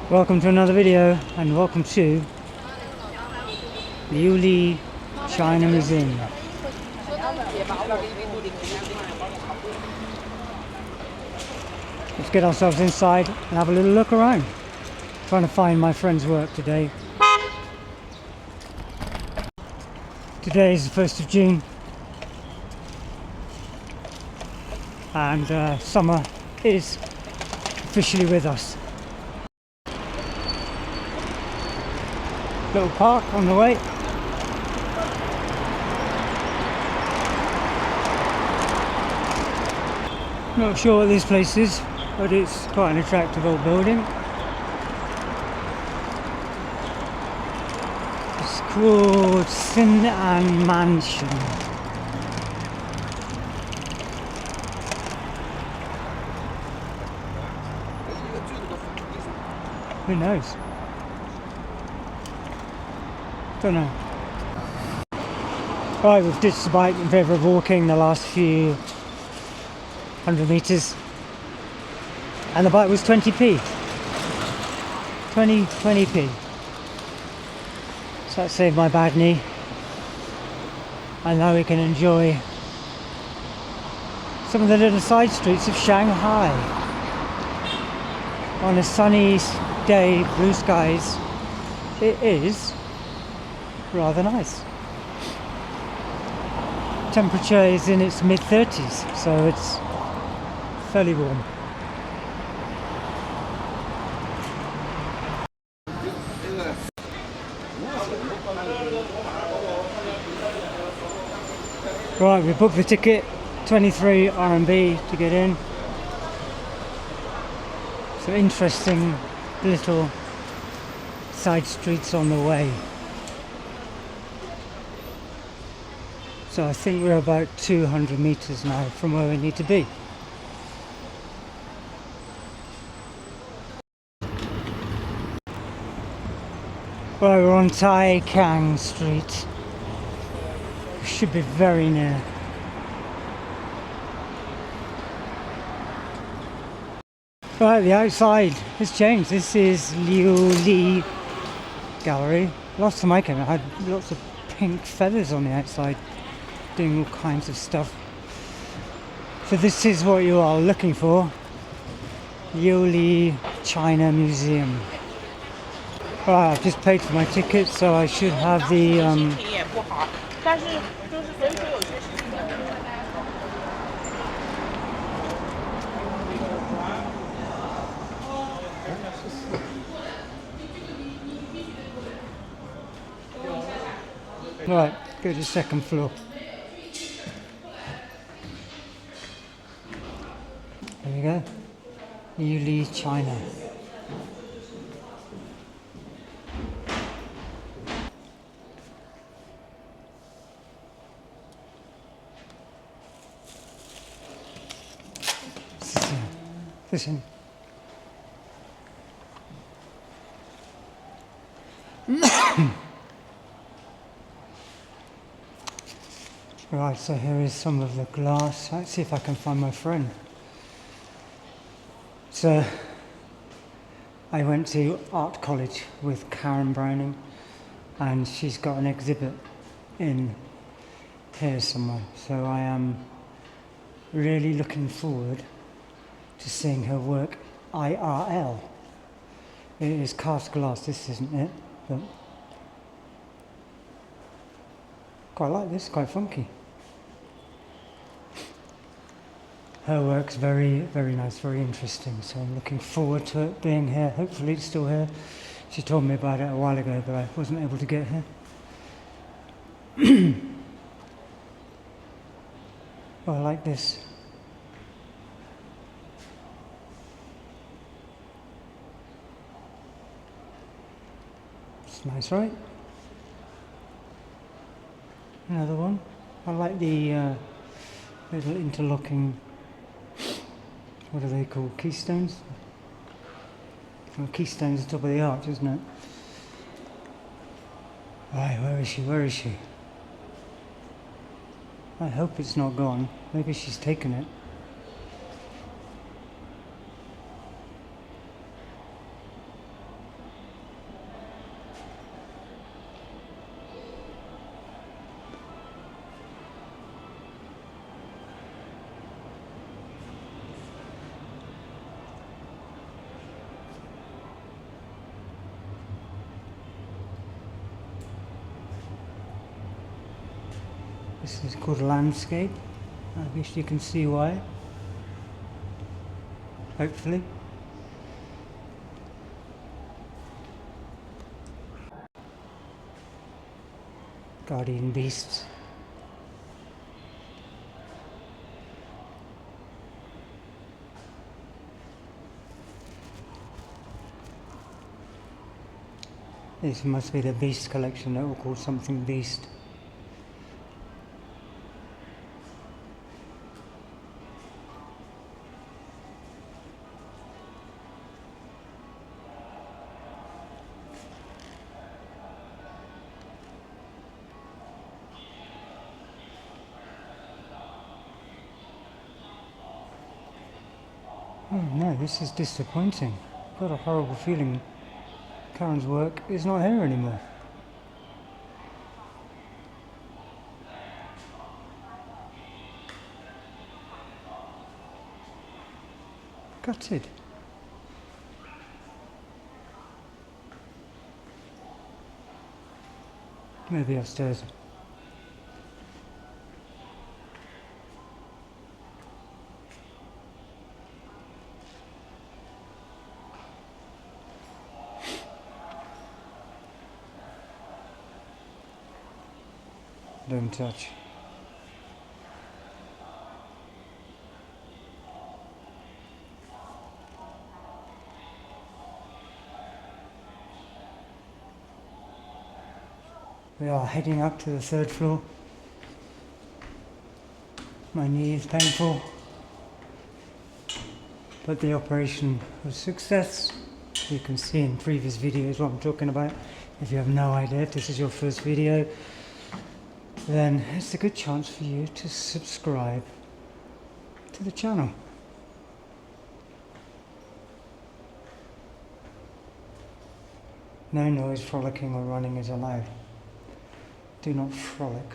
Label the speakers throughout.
Speaker 1: Welcome to another video and welcome to LiuLi China Museum. Let's get ourselves inside and have a little look around. Trying to find my friend's work today. Today is the 1st of June and summer is officially with us. Little park on the way. Not sure what this place is, but it's quite an attractive old building. It's called Sin and Mansion. Who knows? Don't know. Right, we've ditched the bike in favour of walking the last few 100 metres, and the bike was 20p. 20p. So that saved my bad knee, and now we can enjoy some of the little side streets of Shanghai on a sunny day, blue skies. It is rather nice. Temperature is in its mid-30s, so it's fairly warm. Right, we booked the ticket, 23 RMB to get in. Some interesting little side streets on the way. So I think we're about 200 metres now from where we need to be. Right, we're on Tai Kang Street. We should be very near. Right, the outside has changed. This is LiuLi Gallery. Last time I came, it had lots of pink feathers on the outside, doing all kinds of stuff. So this is what you are looking for. LiuLi China Museum. Right, I've just paid for my ticket, so I should have the right, go to the second floor. There we go. LiuLi China. Listen. Right, so here is some of the glass. Let's see if I can find my friend. So, I went to art college with Karen Browning, and she's got an exhibit in here somewhere. So I am really looking forward to seeing her work IRL. It is cast glass, this isn't it, but quite like this, quite funky. Her work's very, very nice, very interesting, so I'm looking forward to it being here. Hopefully it's still here. She told me about it a while ago, but I wasn't able to get here. Oh, I like this. It's nice, right? Another one. I like the little interlocking, what are they called? Keystones? Well, keystones at the top of the arch, isn't it? Right, where is she? Where is she? I hope it's not gone. Maybe she's taken it. This is called landscape. I guess you can see why. Hopefully. Guardian beasts. This must be the beast collection that will call something beast. Oh no, this is disappointing. I've got a horrible feeling Karen's work is not here anymore. Gutted. Maybe upstairs. Don't touch. We are heading up to the third floor. My knee is painful, but the operation was a success. You can see in previous videos what I'm talking about. If you have no idea, if this is your first video, then it's a good chance for you to subscribe to the channel. No noise, frolicking or running is allowed. Do not frolic.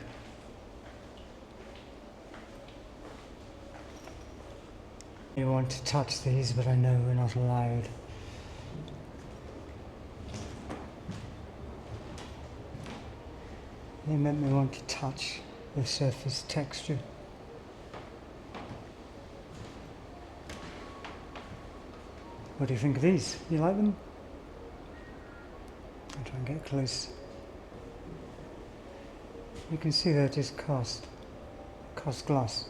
Speaker 1: You want to touch these, but I know we're not allowed. They make me want to touch the surface texture. What do you think of these? You like them? I'll try and get close. You can see they're just cast glass.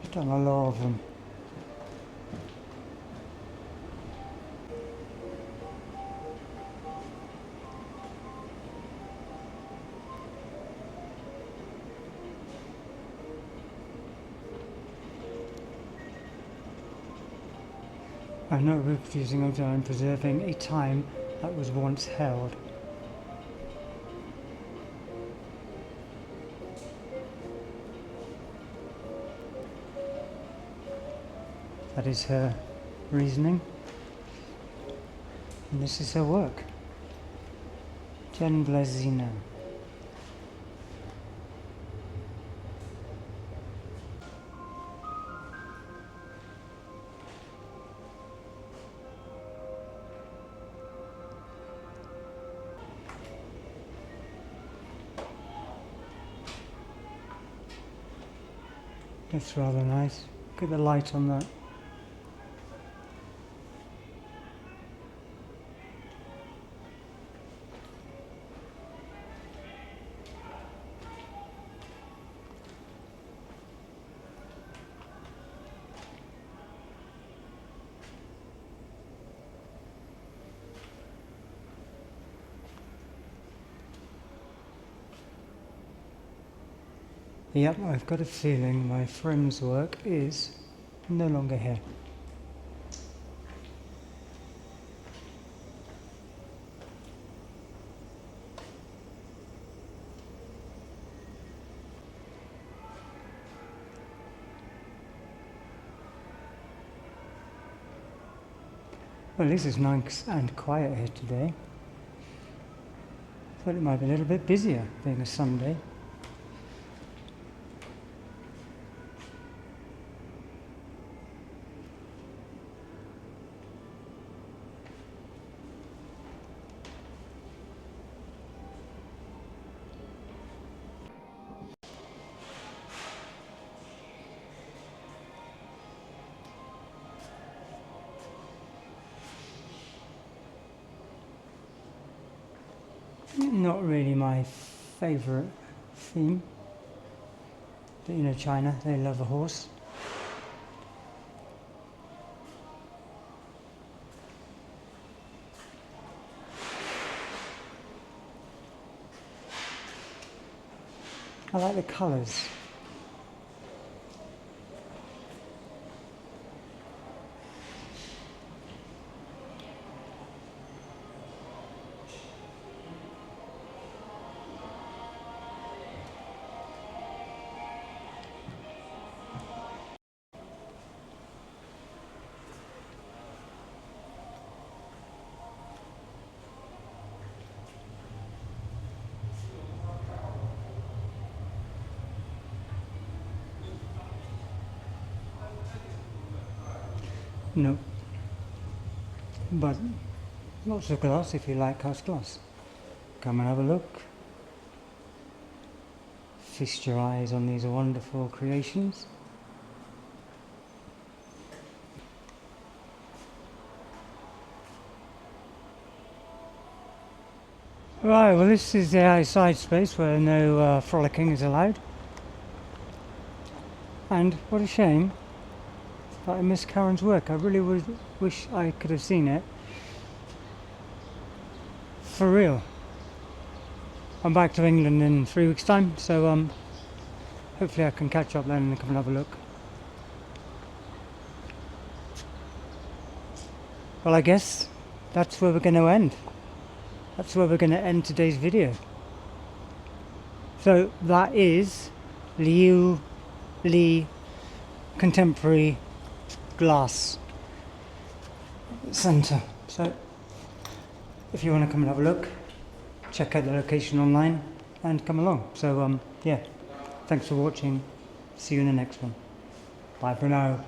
Speaker 1: I've done a lot of them. I'm not reproducing or I'm preserving a time that was once held. That is her reasoning, and this is her work. Jen Blazina. That's rather nice. Look at the light on that. Yep, I've got a feeling my friend's work is no longer here. Well, this is nice and quiet here today. Thought it might be a little bit busier being a Sunday. Not really my favourite theme. But you know, China, they love a horse. I like the colours. No. But lots of glass if you like cast glass. Come and have a look. Feast your eyes on these wonderful creations. Right, well this is the outside space where no frolicking is allowed. And what a shame that I missed Karen's work. I really would wish I could have seen it. For real. I'm back to England in 3 weeks' time, so hopefully I can catch up then and come and have a look. Well, I guess that's where we're going to end. That's where we're going to end today's video. So that is LiuLi Contemporary Glass Centre. So if you want to come and have a look, check out the location online and come along. So yeah, thanks for watching. See you in the next one. Bye for now.